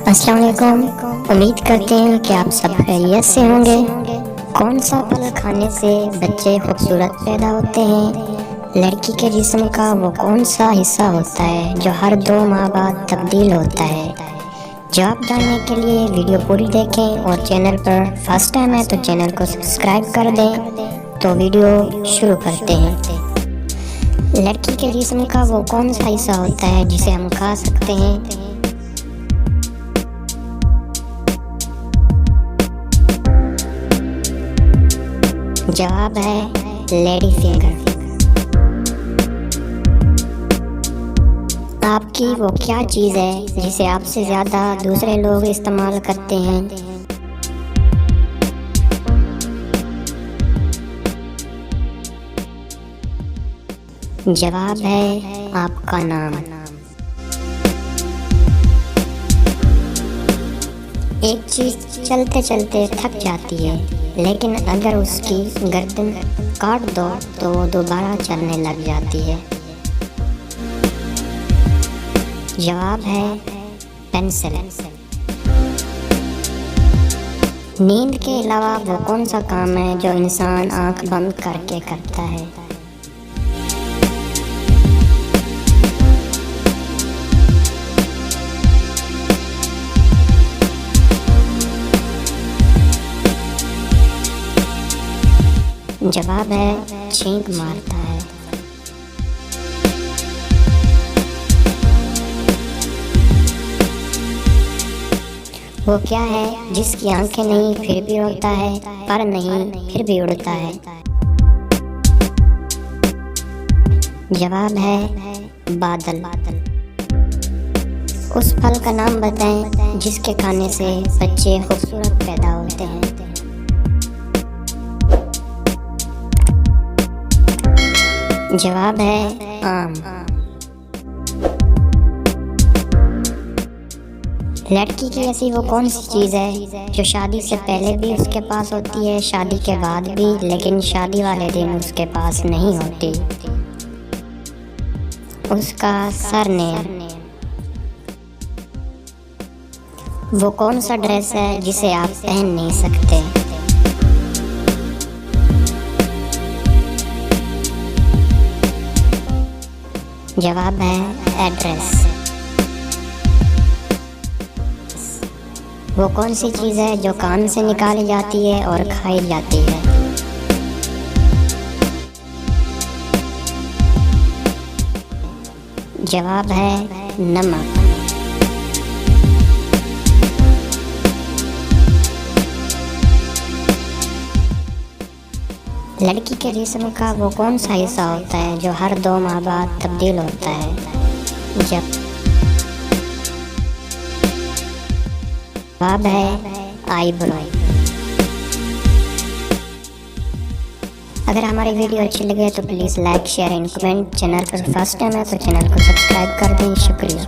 अस्सलाम वालेकुम। उम्मीद करते हैं कि आप सब खैरियत से होंगे। कौन सा फल खाने से बच्चे खूबसूरत पैदा होते हैं? लड़की के जिस्म का वो कौन सा हिस्सा होता है जो हर 2 माह बाद तब्दील होता है? जवाब जानने के लिए वीडियो पूरी देखें और चैनल पर फर्स्ट टाइम है तो चैनल को सब्सक्राइब कर दें। तो वीडियो शुरू करते हैं। लड़की के जिस्म का वो कौन सा हिस्सा होता है जिसे हम खा सकते हैं? जवाब है लेडी फिंगर। आपकी वो क्या चीज़ है जिसे आपसे ज़्यादा दूसरे लोग इस्तेमाल करते हैं? जवाब है आपका नाम। एक चीज़ चलते चलते थक जाती है, लेकिन अगर उसकी गर्दन काट दो तो वो दोबारा चलने लग जाती है। जवाब है पेंसिल। नींद के अलावा वो कौन सा काम है जो इंसान आंख बंद करके करता है? जवाब है छींक मारता है। वो क्या है जिसकी आंखें नहीं फिर भी उड़ता है, पर नहीं फिर भी उड़ता है? जवाब है बादल। उस फल का नाम बताएं जिसके खाने से बच्चे खूबसूरत पैदा होते हैं। जवाब है आम। लड़की की ऐसी वो कौन सी चीज़ है जो शादी से पहले भी उसके पास होती है, शादी के बाद भी, लेकिन शादी वाले दिन उसके पास नहीं होती? उसका सरनेम। वो कौन सा ड्रेस है जिसे आप पहन नहीं सकते? जवाब है एड्रेस। वो कौन सी चीज़ है जो कान से निकाली जाती है और खाई जाती है? जवाब है नमक। लड़की के जिस्म का वो कौन सा हिस्सा होता है जो हर 2 माह बाद तब्दील होता है? जवाब है आईब्रो। अगर हमारी वीडियो अच्छी लगे तो please like, share and comment. Channel पर फर्स्ट टाइम है तो चैनल को सब्सक्राइब कर दें। शुक्रिया।